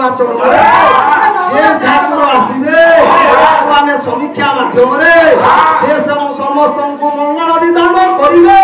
आचरण जे ठाकुर आसवे आम समीक्षा माध्यम समस्त को मंगल विधान करेंगे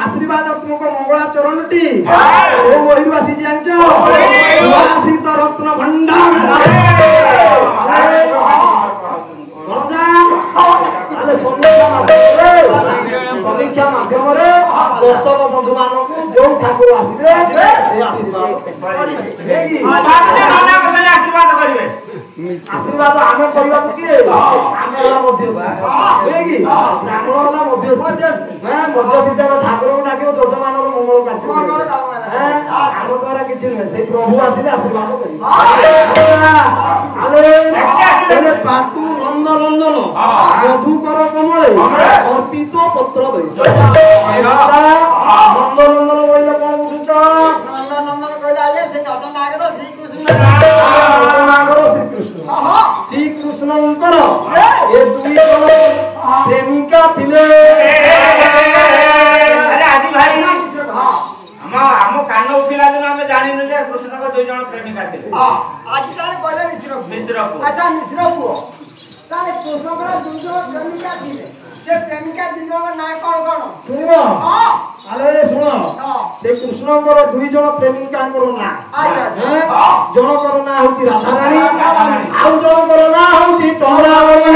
आशीर्वाद मंगलाचरण टी आसी जान सुहासित रत्न भंडार समीक्षा माध्यम दर्शक बंधु मान जो ठाकुर आसवे आशीर्वाद आम करवा किए मध्यस्थ ठाकुर को डाक जजमान मंगल कार्य आम द्वारा किसी नुहे से प्रभु आसले आशीर्वाद करें पातु नंद नंदन मधुकर कमले अर्पित पत्र नंद नंदन कहले कौन बुझुच नंद नंदन कहले से नटनागर श्रीकृष्ण श्रीकृष्णकर ये दुई प्रेमिका थिले आदि भाई हम कान उठिला दिन हम जानि न जे कृष्ण को दुई जण प्रेमिका थिले आज ताले कहले मिश्र अच्छा मिश्र को ताले कृष्ण को दुई जण प्रेमिका थिले से प्रेमिका दुई जण ना कोन सुनो आले सुनो से कृष्ण को दुई जण प्रेमिका को ना अच्छा जण को ना होती राधा रानी आउ जण को ना होती चंद्रावली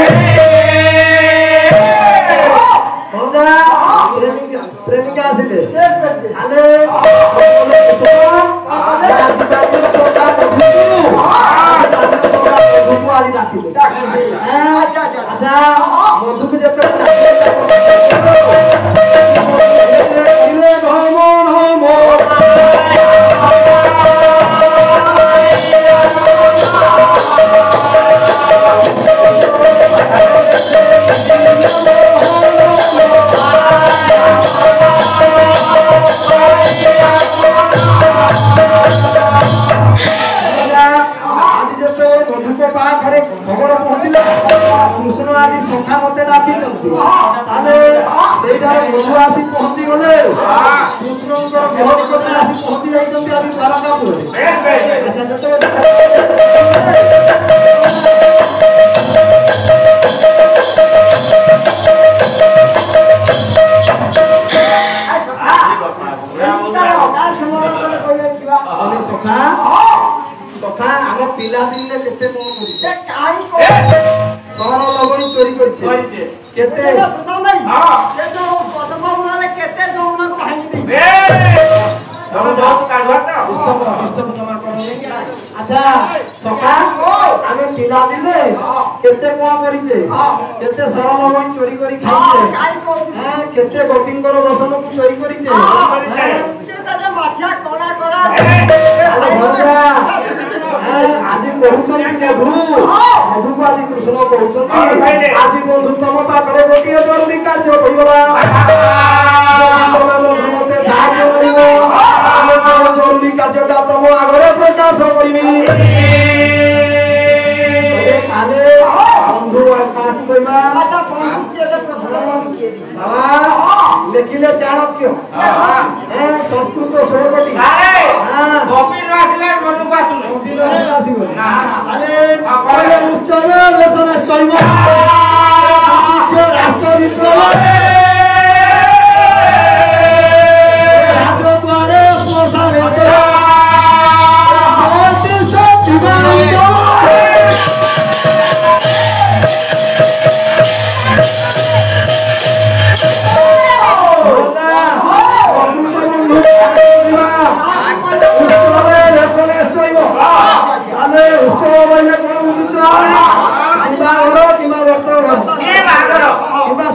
प्रेमिका आसिले आले अच्छा मधु को जब कृष्ण आदि सखा मते डाकी मधु आसी पहुंची गले कृष्ण आसी पहुंची जाइछन्ति आदि द्वारकापुर सखा सखा आम पिला दिन केते कोन करिसे काई को सोना लगई चोरी करछे केते सुनाउ नै हां केते बसमा मुनाले केते जमुना को भांगी दे हम जब काढवाता इष्ट जमा करने अच्छा सखा आमे पिला दिले केते कोन करिसे केते सोना लगई चोरी करी खाइसे काई को हां केते गोपिंगर बसन को चोरी करिसे केते जे माछिया कोना करा अरे भजा आदि कहउछन मधु मधु को आदि कृष्ण कहउछन आदि बंधु तम पाखरे गोटी जरूरी कार्य होइबला मधु मते साहाय्य करिवो जरूरी कार्यटा तम आगरे प्रकाश करिवि आले बंधु काट कइबा अच्छा बंधु के प्रधान के दी बाबा लेखिले चाणक्य संस्कृत 16 कोटी हां कपिल आसिले मनु पासुन कपिल आसिबो ना आले पहिले उच्चव लेसनश्चैव राष्ट्र विप्लव राजद्वारे श्मशाने च शान्तिश्च दिवान्त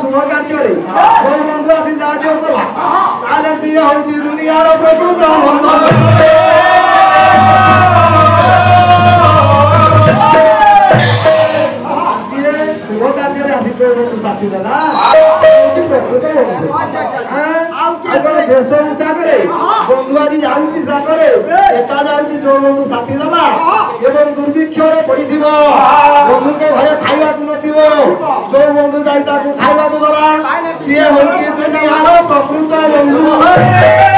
शुभ कार्य बंधु आसी साहय कला दुनिया दुनियार प्रकृत बंधु शुभ कार्य आसिक साथी दादा प्रकृत बंधु देश सागरे बंधु आज जाऊँगी सागरे एका जाऊँगी जो बंधु साथी दादा एवं दुर्भिक्ष पड़ी बंधु को घरे खावा नथिबो जो बंधु जाई ताकू खावा दला सी होची दुनियार प्रकृत बंधु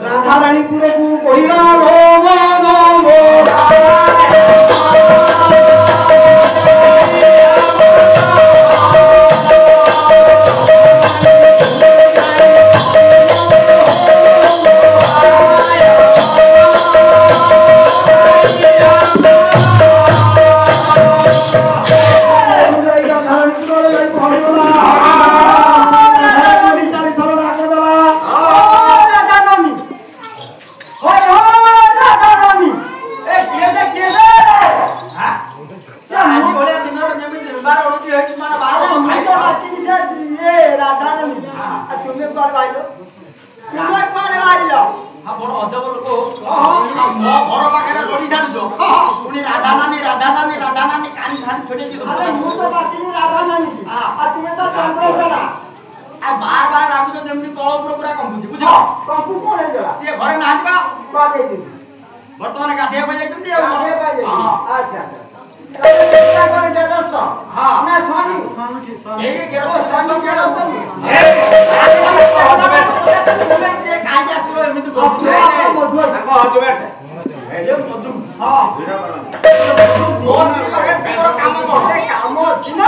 राधारानीपुर को पहिला वर्तमान गाधे पे जाइछन अच्छा हां ना स्वामी एके गेरो स्वामी गेरो तो ए काई आस्तो एमिति बोलछु ताको हजो बैठ ए मधु हां मोर लगे पेरो काम अछि न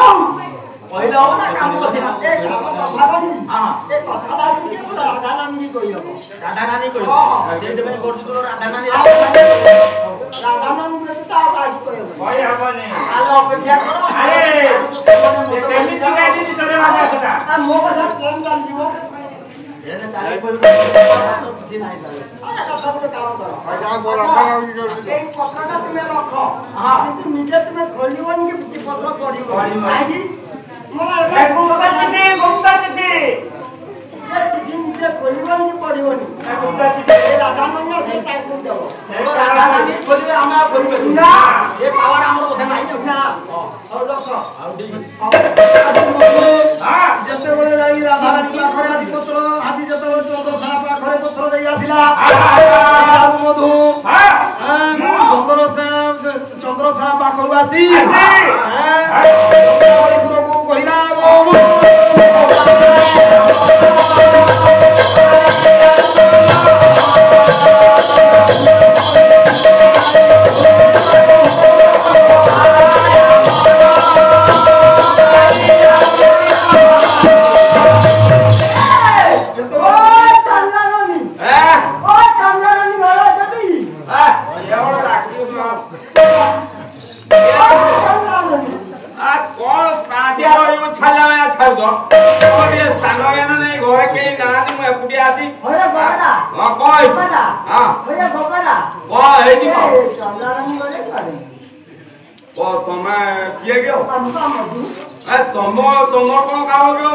पहिला हो ना काम अछि न ए काम कथा बनी हां ए कथा लागी के बोला राधा नानी कहियो राधा नानी कहियो सेट में करछु तो राधा नानी ता आज कहियो भाई हमने आलो अपेक्षा करो अरे केमी दिगाई दी सरे राधा कथा आ मो कथा कोन जान जीवो एने चाले पर तो किछि नाही करे आ कथा को काम करो भाई जा बोला ए पत्रटा तुमे रखो हां किंतु निजे तुमे खोलिवन के पत्र पढियो भाई मोला गुप्ता चिठी खोलिबनी पड़िबनी राधा नानी से काय को देबो राधा नानी खोलिबे हम खोलिबे ना से पावर हमर ओथे नाही ना और देखो आ हां जते बेले जाई राधा नानी पाखरे आदि पत्र आदि जते बेले चंद्रसेना पाखरे पत्र देई आसिला दारू मधु हां चंद्रसेना पाखरु आसी हां को कहिला ଖାଉଛ ଟିକେ ସ୍ଥାନ ଜ୍ଞାନ ନାହିଁ ଘରେ କେହି ନାହାନ୍ତି ମୁଁ ଏକୁଟିଆ ଆସି ହଁ କଣ ହେଇଛି କଣ ହେଇଛି କଣ ତମେ କିଏ କିଅ ତମ ତମର କଣ କାମ କିଅ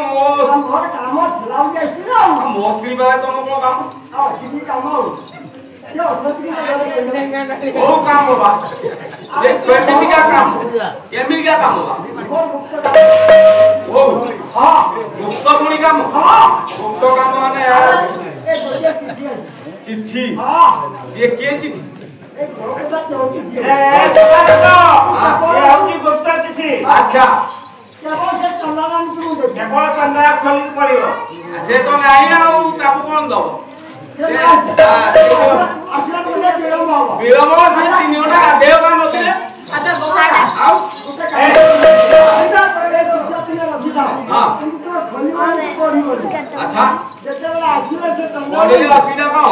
ମୋ ସ୍ତ୍ରୀ ଭାଇ ତମ କଣ କାମ କୋଉ କାମ ବା କେମିତିକା କାମ ବା ଗୁପ୍ତ ପୁଣି କାମ ଗୁପ୍ତ କାମ ମାନେ ଚିଠି କିଏ କିଏ ଚିଠି ଆଚ୍ଛା କେବଳ ଚନ୍ଦା ଖୋଲି ପଡିବ ସେ ତ ନାହିଁ ଆଉ ତାକୁ କଣ ଦବ ବିଳମ୍ବ ସେ 3 ଘଣ୍ଟା ଗାଧେୟ କାମ ନଥିଲେ ଆଉ ଆଚ୍ଛା ପଢିଲେ ଅସୁବିଧା କଣ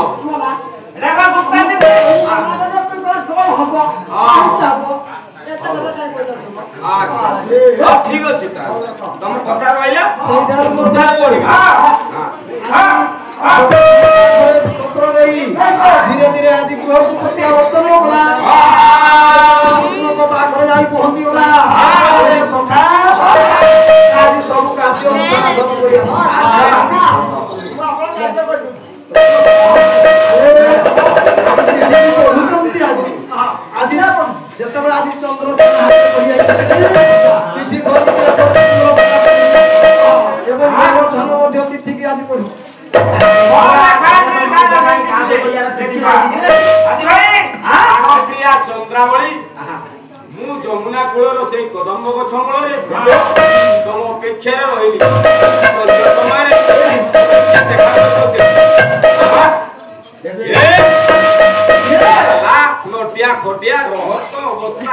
ଠିକ ଅଛି ତମ କଥା କହିଲା ପତ୍ର ଦେଇ ଧୀରେ ଧୀରେ ଆଜି ଗୃହକୁ ପ୍ରତ୍ୟାବର୍ତ୍ତନ କଲା ପାଖରେ ଯାଇ ପହଞ୍ଚିଗଲା ସଖା ଆଜି ସବୁ କାର୍ଯ୍ୟ ସମାଧାନ ଆଜି ଯେତେବେଳେ ଆଜି ଚନ୍ଦ୍ରଶେଖର ଚିଠି ଏବଂ ଧନ ମଧ୍ୟ ଚିଠିକି ଆଜି ପଢୁ ଚନ୍ଦ୍ରାବଳୀ ମୁଁ ଯମୁନା କୂଳର ସେଇ କଦମ୍ବ ଗଛ ମୂଳରେ ତମ ଅପେକ୍ଷାରେ ରହିଲି ନଟିଆ ଖଟିଆ ରହତ ଅବସ୍ଥା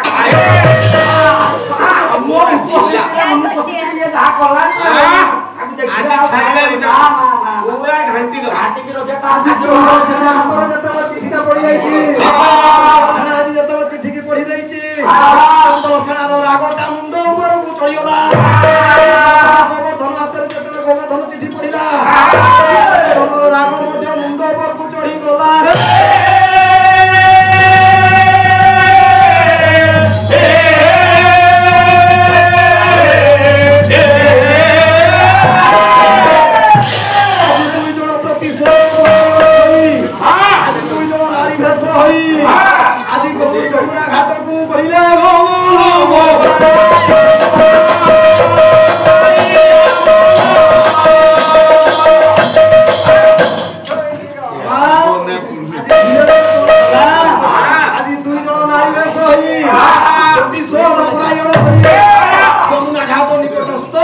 ପୁରା ଘାଣ୍ଟି ଯେତେବେଳେ ଚିଠିକି ପଢି ଦେଇଛି ସେନାର ରାଗଟା ମୁଣ୍ଡ ଉପରକୁ ଚଢିଗଲା ଗୋବର୍ଦ୍ଧନ ହାତରେ ଯେତେବେଳେ ଗୋବର୍ଦ୍ଧନ ଚିଠି ପଢିଲା ରାଗ ମଧ୍ୟ ମୁଣ୍ଡ ଉପରକୁ ଚଢିଗଲା ଆଜି ଯମୁନା ଘାଟକୁ କହିଲେ ଆଜି 2 ଜଣ ନାରୀ ବେଶ ହୋଇ ପ୍ରତିଶୋଧ ପରାୟଣ ହୋଇ ଯମୁନା ଘାଟ ନିକଟସ୍ଥ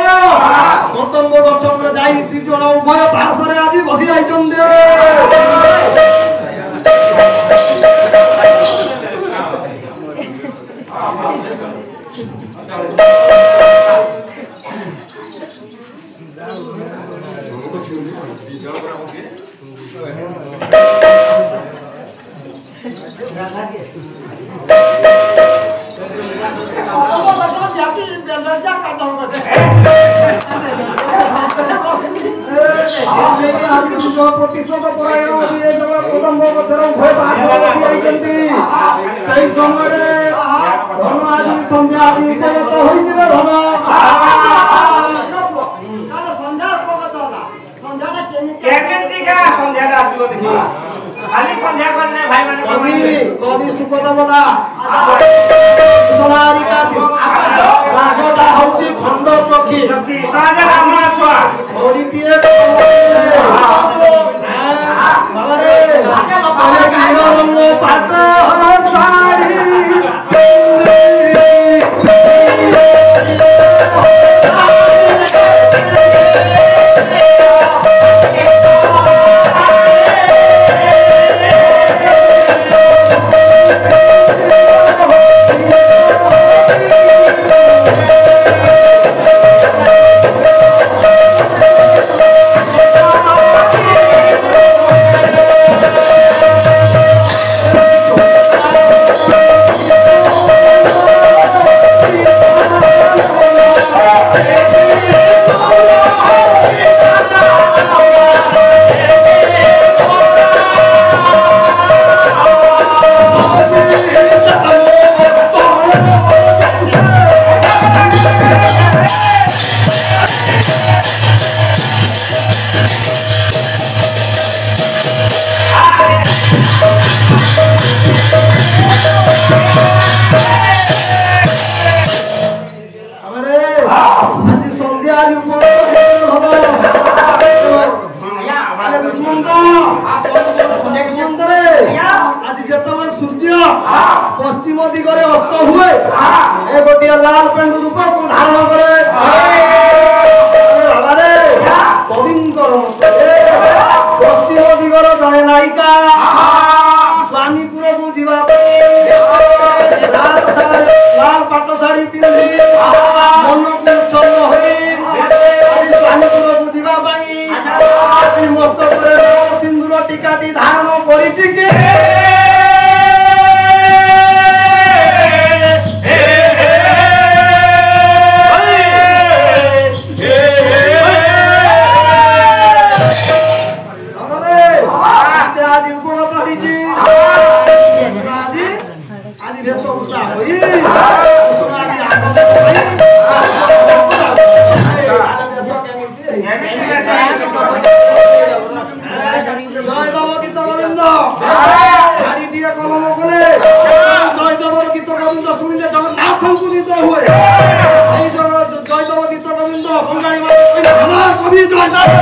କଦମ୍ବ ଗଛ ଯାଇ 2 ଜଣ ଉଭୟ ପାର୍ଶ୍ୱରେ ଆଜି ବସି ରହିଛନ୍ତି ପ୍ରତିଶୋଧ ପରାୟଣ କଦମ୍ବ ଗଛର ଉଭୟ ପାର୍ଶ୍ୱରେ ବସି ରହିଛନ୍ତି ସେହି ସମୟରେ ଧନ ଆଜି ସନ୍ଧ୍ୟା ଆଜି ଉପଗତ ହୋଇଯିବ ଧନ କେମିତିକା ସନ୍ଧ୍ୟାଟା ଆସିବ ଦେଖି ଖାଲି ସନ୍ଧ୍ୟା କଲେ ଭାଇ ମାନେ କବି ସୁପଦବଦା ସମାରିକା ରାଗଟା ହଉଛି ଖଣ୍ଡ ଚୋଖି ସହଜ ରାମ ଛୁଆ ଓଡିଟିଏ ବାବାରେ ରଙ୍ଗ ପାଟ ଶାଢ଼ୀ गोटे लाल पेंडु रूप को धारण करे बाबारे कविंकर पश्चिम दिगर जड़े नायिका स्वामीपुर को जीवा लाल पाट शाढ़ी पिंधि मन को उच्छन्न होई स्वामीपुर को जीवा आज मस्तक सिंदूर टीकाटी धारण करिछि के Bye.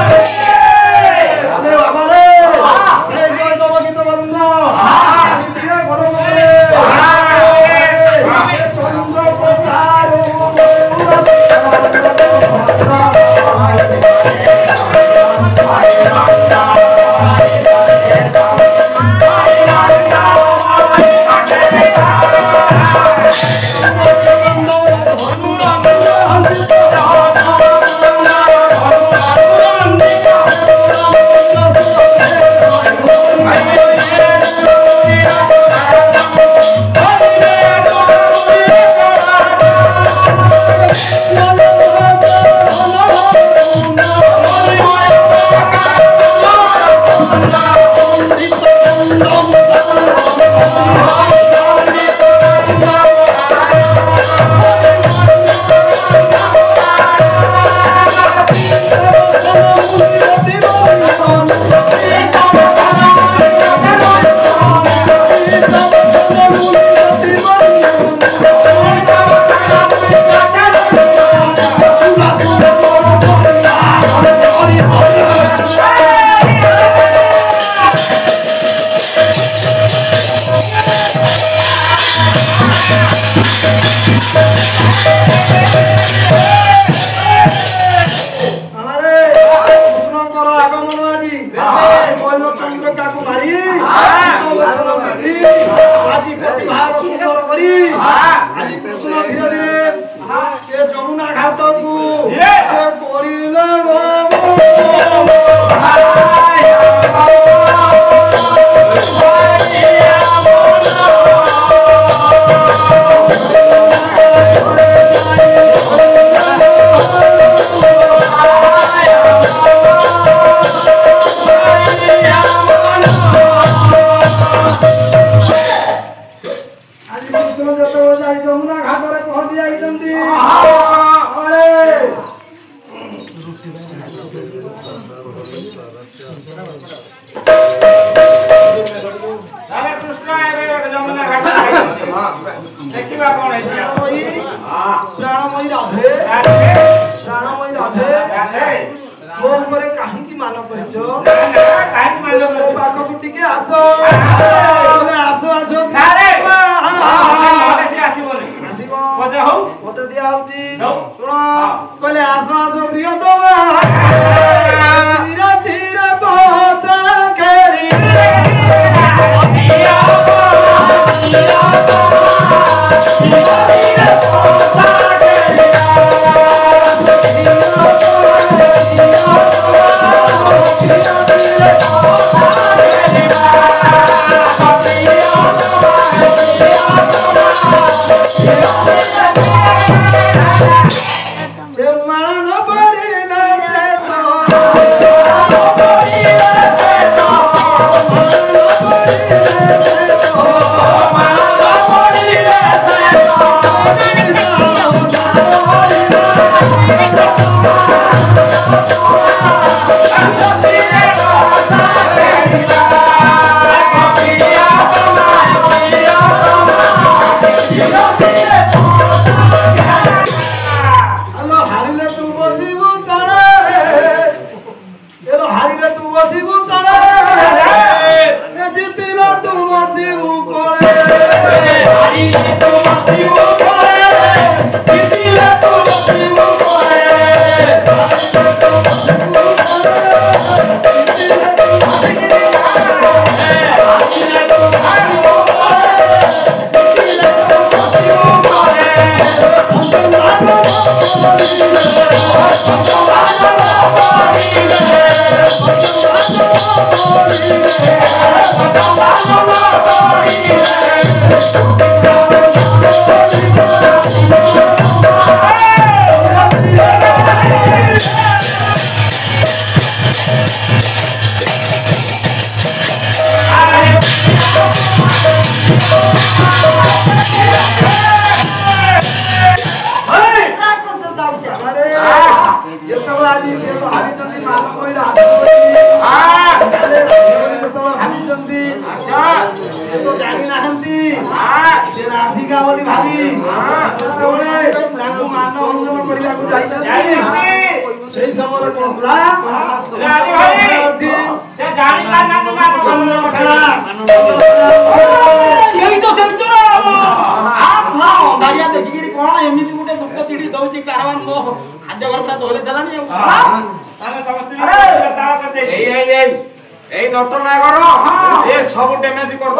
ଉପରେ ପଡୁଥିଲା ରାଜି ଭାଇ ସେ ଜାଣି ପାରନାନ୍ତି ଏଇ ତ ସେଞ୍ଚର ଶୁଣା ଅନ୍ଧାରିଆ ଦେଖିକିରି କଣ ଏମିତି ଗୋଟେ ଦୁଃଖ ଚିଠି ଦଉଛି କାରବାର ମୋ ଖାଦ୍ୟ ଘର ପୁରା ଦୋହଲି ସାରିଲାଣି ଆମେ ସମସ୍ତେ ତାଳ କରିଦେଇ এই নটনাগর এ সব ড্যামেজ করব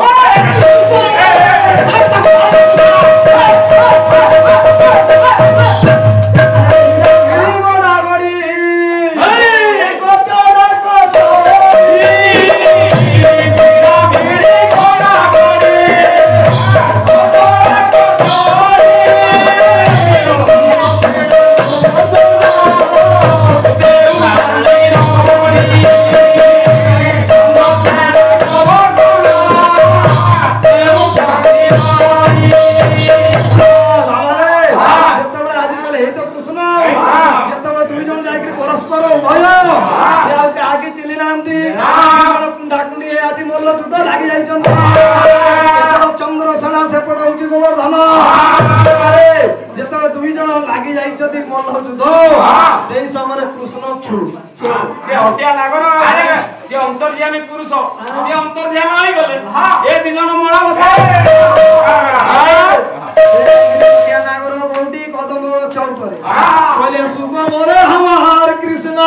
ଚନ୍ଦ୍ରସେନା ସେପଟ ହଉଛି ଗୋବର୍ଦ୍ଧନ ଯେତେବେଳେ ଦୁଇ ଜଣ ଲାଗି ଯାଇଛନ୍ତି ମଲ୍ଲ ଯୁଦ୍ଧ ସେଇ ସମୟରେ କୃଷ୍ଣ সে হটিয়া নাগর সে অন্তর্যামী পুরুষ সে অন্তর্যামী হয়ে গেলে এ দুজন মরা কথা নাগর বৌটি কদম গছ উপরে বলে শুভ বলে আমার কৃষ্ণ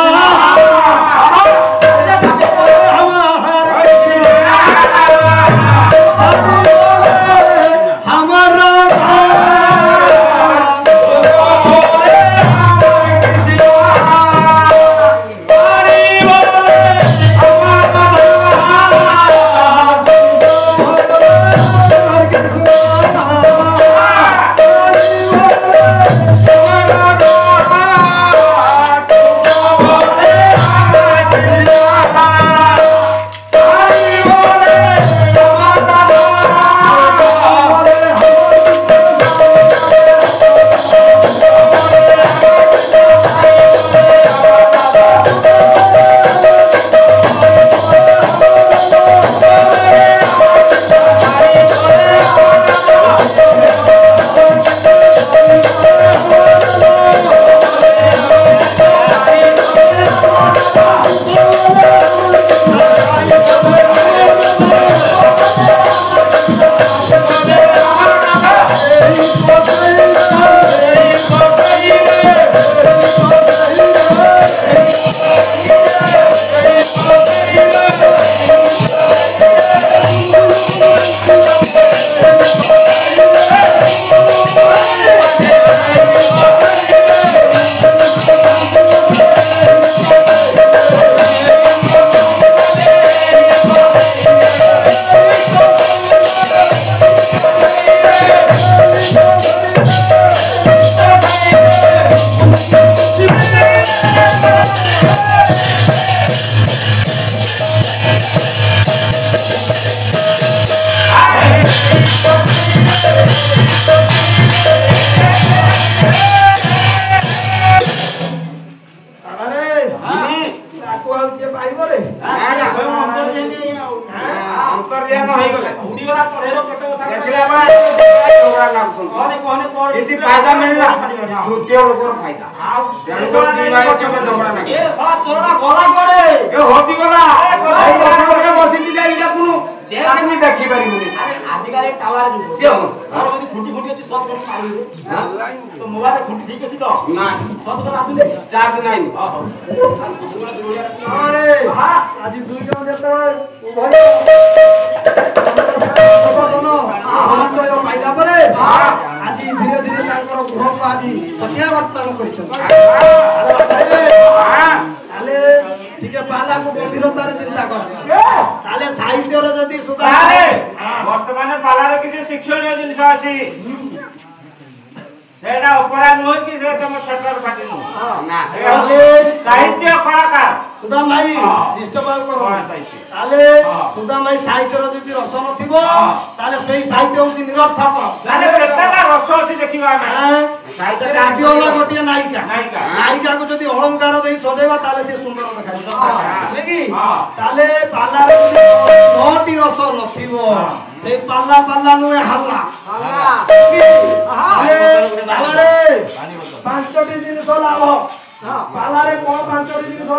ପାଲାରେ କଣ ପାଞ୍ଚଟି ଜିନିଷ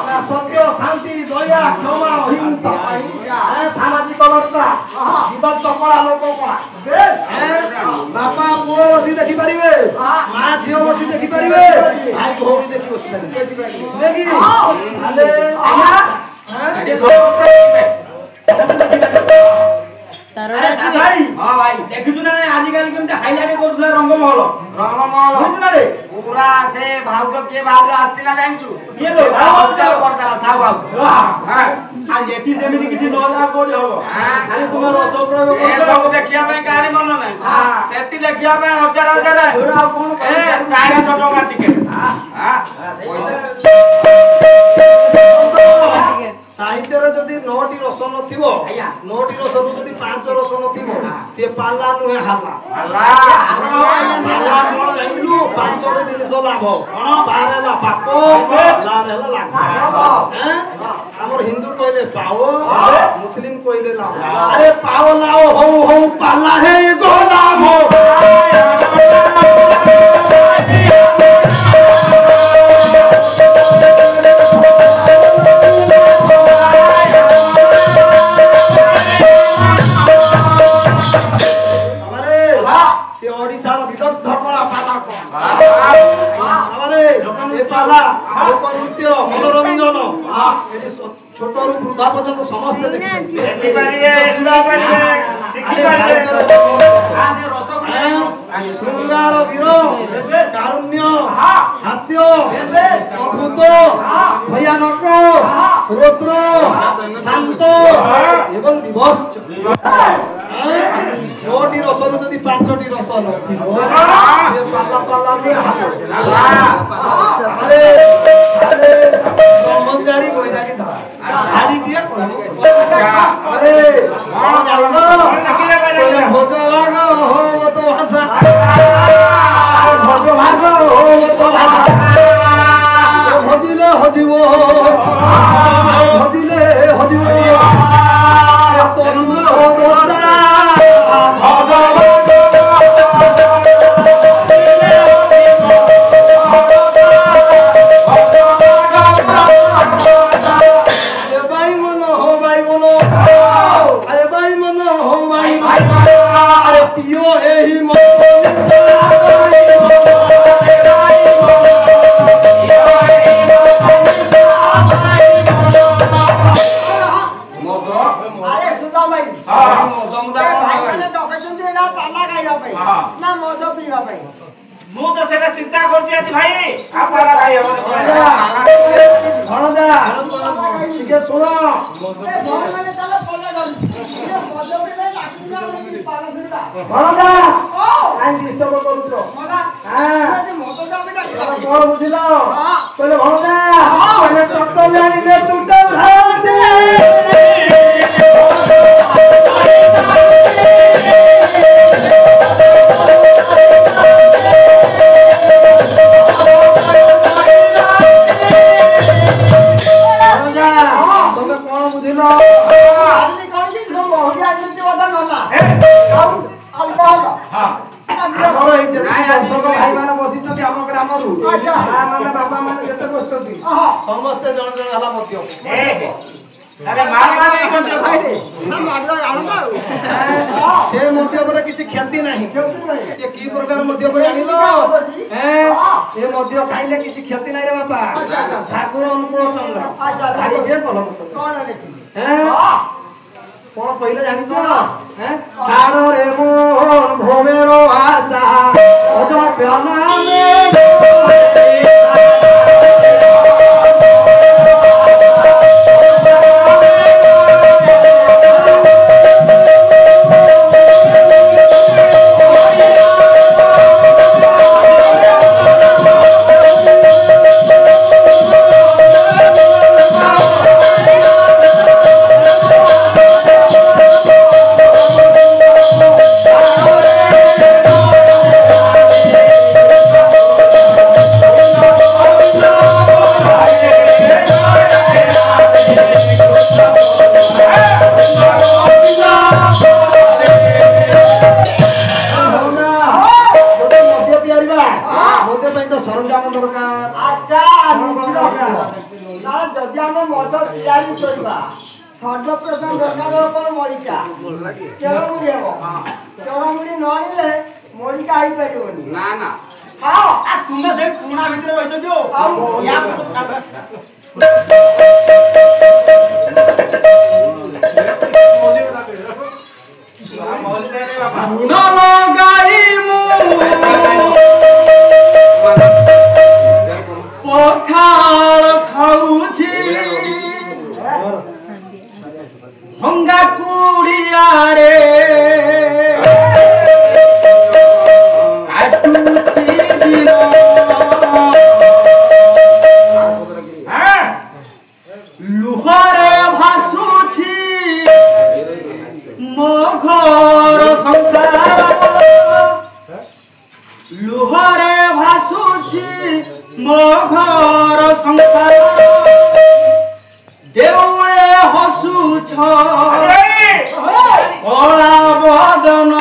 ନା ସତ୍ୟ ଶାନ୍ତି ଦୟା କ୍ଷମା ଅହିଂସା ସାମାଜିକ ବାର୍ତ୍ତା ବିବାଦ କଳା ଲୋକ କଳା ବାପା ପୁଅ ବସି ଦେଖିପାରିବେ ମା ଝିଅ ବସି ଦେଖିପାରିବେ ଭାଇ ଭଉଣୀ ଦେଖି ବସି देखु ना आजिकल केमते हाईलाइट करथुला रंगमहल पूरा से भाउज के भाउज आस्तिला जानछु के लो चल करदला साहब हां आ एटी सेमिति किछि नला कोड हबो खाली तुम रस प्रयोग कर ए सब देखिया पे गाड़ी मन नै सेति देखिया पे हजार हजार ए 400 टका टिकट हां साहित्य रे जदी 9टी रस नथिबो 9टी रस जदी 5 रस नथिबो से पाला नुहे हाला हाला कोन जानिलु 5 जिनिस लाभ कोन बारेला पाप लारेला लाभ हैं हमर हिंदू कहले पाओ मुस्लिम कहले लाभ अरे पाओ लाओ हो हो पाला है गोलाम हो मनोरंजन छोट रु वृद्धा पर्यंत समस्त श्रृंगार वीर कारुण्य हास्य अद्भुत भयानक रुद्र शांत एवं विभत्स 6टी रस जदि 5टी रस ब्रह्मचारी महिला धाड़ी दिए अरे भोज भाग हो तो भाषा भोज भाग हो तो भाषा भजिले हजिब भजिले हजिब चिंता करती भाई आपला भाई समस्त जन जन हला मध्य अरे मार से मध्य पर किसी क्षति नहीं से की प्रकार मध्य पर जानिलो ए मध्य खाइले किसी क्षति नहीं रे बापा ठाकुर अनुकूल चंद्र गाड़ी जे कलम कोन कोन पहिले जानिछो छाड़ रे मोर भोमेरो आशा अज प्याला में मद पे तो सरंजाम दरकार अच्छा ना जदि हम मद तैयारी करबा सर्वप्रथम दरकार अपन मरिका चरमुड़ी हो चरमुड़ी न आइले मरिका आई परिबनी ना ना हां आ तुमे से पुणा भीतर बैठ दियो या पखाल खाऊची भंगा कुड़िया रे काटुची दिन लुहरे भासुची मो घर संसार लुहरे भासुची मो घर संसार देउए हसुछ कला बदन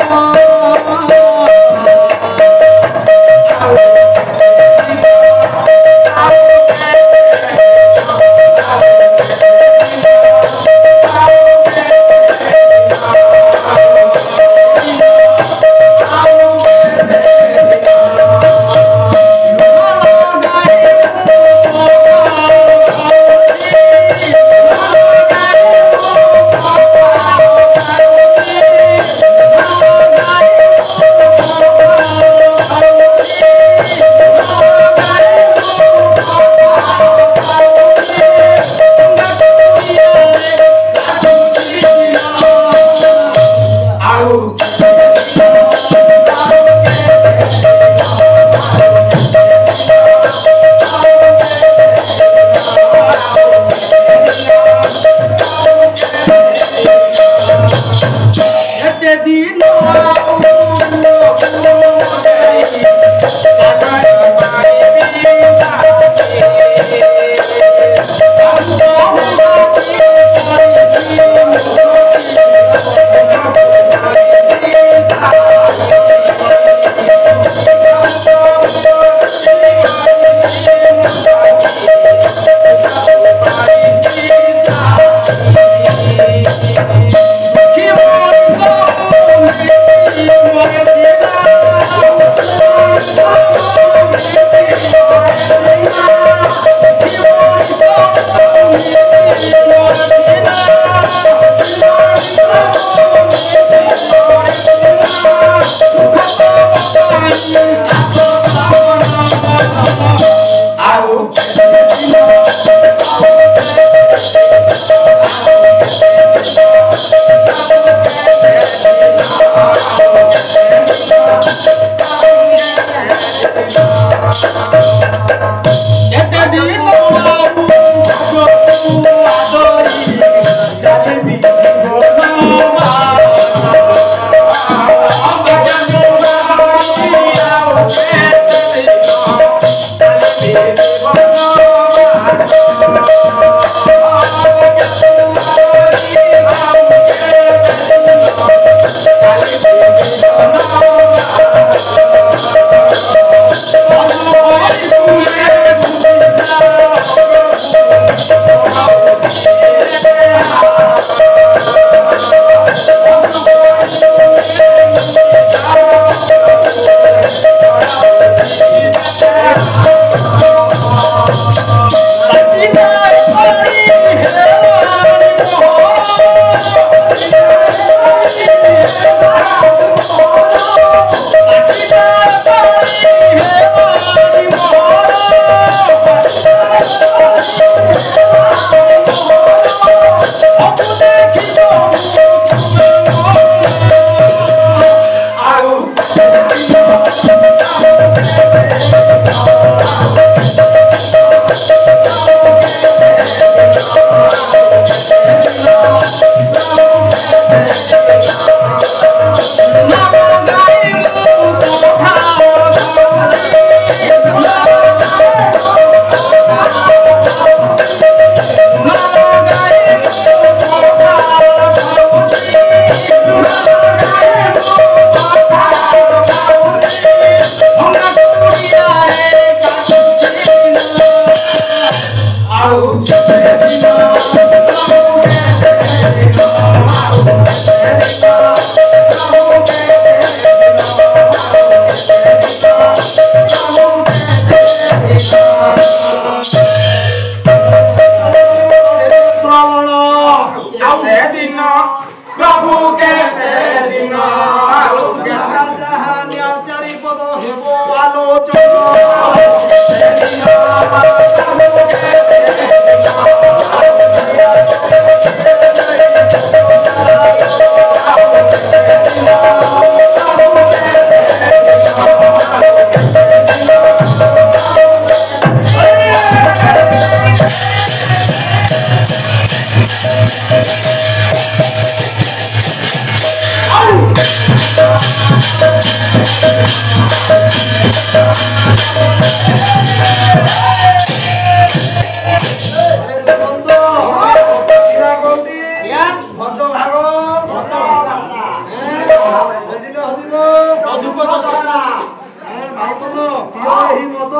ପିଅ ଏହି ମଦ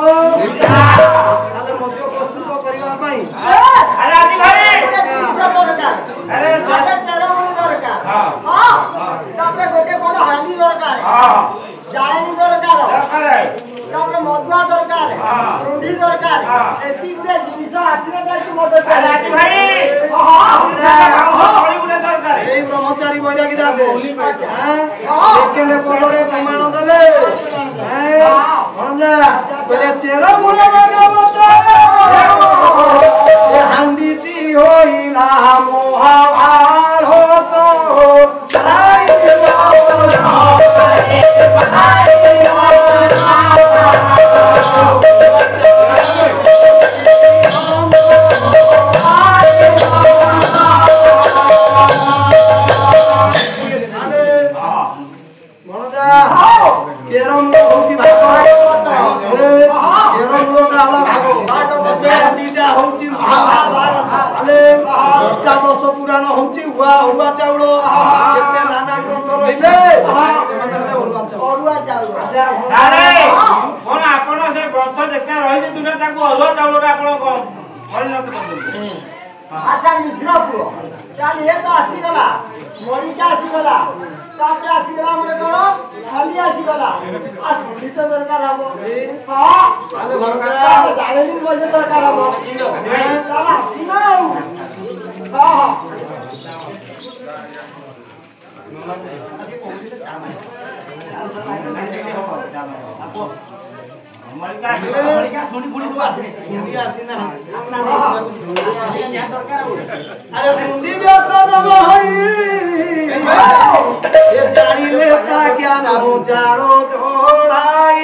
ତାହେଲେ ମଦ୍ୟ ପ୍ରସ୍ତୁତ କରିବା ପାଇଁ ଆରେ ଆଜି ଭାଇ ଆରେ ଚେରମୂଳି ଦରକାର ତାପରେ ଗୋଟେ ବଡ ହାଣ୍ଡି ଦରକାର ଜାଳେଣି ଦରକାର ତାପରେ ମଦୁଆ ଦରକାର ସୁଣ୍ଡି ଦରକାର ଏତିକି ଗୁଡେ ଜିନିଷ ଆସିଲେ ଯାଇକି ମଦ ଆରେ ଆଜି ଭାଇ ଗୋଟେ ଦରକାର এই ব্রহ্মচারী বৈরাগী দাসে সেকেন্ড পদরে প্রমাণ দেবে বলে চের মূল হান্দিটি হইলা মহাভারত চেরমূল হচ্ছে ভাগবত চেরমূলটা হলো ভাগবত দুইটা হচ্ছে মহাভারত তাহলে অষ্টাদশ পুরাণ হচ্ছে অরুয়া চাউল যেতে নানা গ্রন্থ রইলে ସେମାନେ ହେଲେ ଅରୁଆ ଚାଉଳ ଆଚ୍ଛା ଆରେ କଣ ଆପଣ ସେ ଗ୍ରନ୍ଥ ଯେତେ ରହିଛି ଦୁନିଆ ତାକୁ ଅରୁଆ ଚାଉଳରେ ଆପଣ ପରିଣତ କରିଦେବେ ଆଚ୍ଛା ମିଶ୍ର ପୁଅ ଚାଲ ଏ ତ ଆସିଗଲା ମରିକା ଆସିଗଲା ତାପରେ ଆସିଗଲା ଆମର କଣ ଖାଲି ଆସିଗଲା ଆଉ ସୁଣ୍ଡି ତ ଦରକାର ହବ ଜାଳେଣି ମଧ୍ୟ ଦରକାର ହବ ଚାଲ ଆସିଲ ଆଉ सुंदी व्यसन जानिले ज्ञान जाड़ो जोड़ाई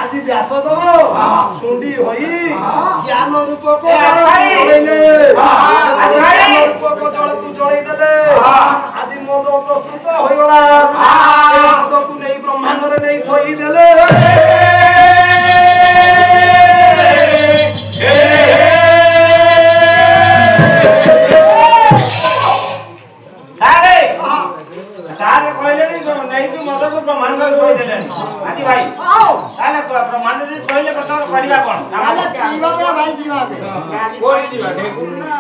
आज व्यास दब सुंडी होई ज्ञान रूपक ज्ञान रूपक जल को जड़े देले आज मद प्रस्तुत होइगला मद को नहीं ब्रह्मांड रे नहीं थई देले सारे कहले नहीं तू मद को ब्रह्मांड रे थई देले आदि भाई ताले ब्रह्मांड रे थईले कथा करिया कोन ताले पीवा पे भाई जीवा दे कोड़ी जीवा ढेकुन ना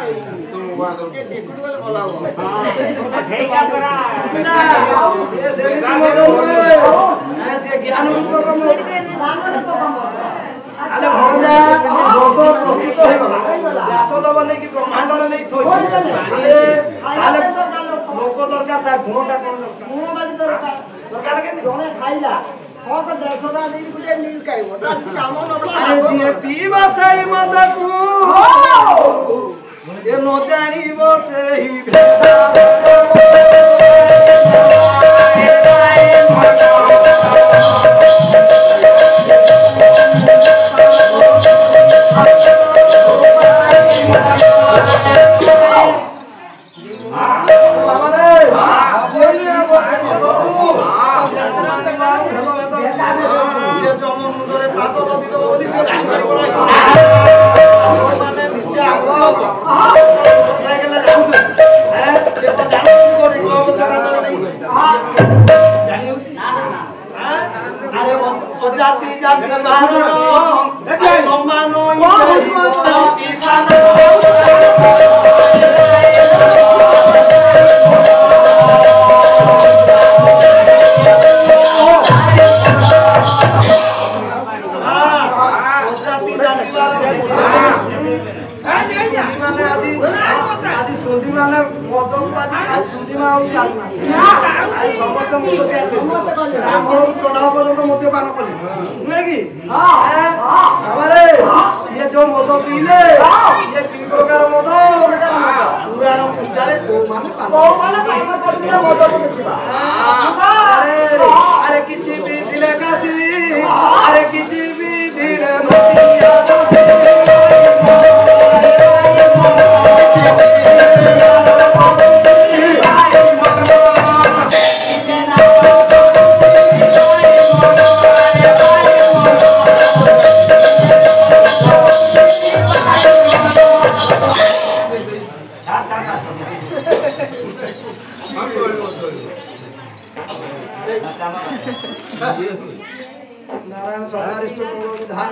ढेकुन वाला बोलाओ ठीक है करा ना से ज्ञान रूपक आले भणजा मद प्रस्तुत होई गला व्यास दब नहीं कि ब्रह्मांड रे नहीं थई ताले लोक दरकार ता गुणटा कोन गुण बाली दरकार दरकार के जने खाइला को तो 150 टा देई गुटे मिल काइबो ता काम न अरे जी पीवा सही मद को ये न जानिबो सेही भेदा जाति जाति धारण मानो किसान आज सुंदी माने मद आज सुंदी मा आउ आज समस्त मद के समस्त कर राम चढ़ाव पर्यंत मद पान करी नुहे कि हमारे ये जो मद पीले ये तीन प्रकार मद पुराण पुष्टारे को माने पान करले मद को देखिबा अरे किछि भी दिले कासी अरे किछि भी धीरे नदिया ससे ନାରାୟଣ ସରକାର ଇଷ୍ଟ ଧାନ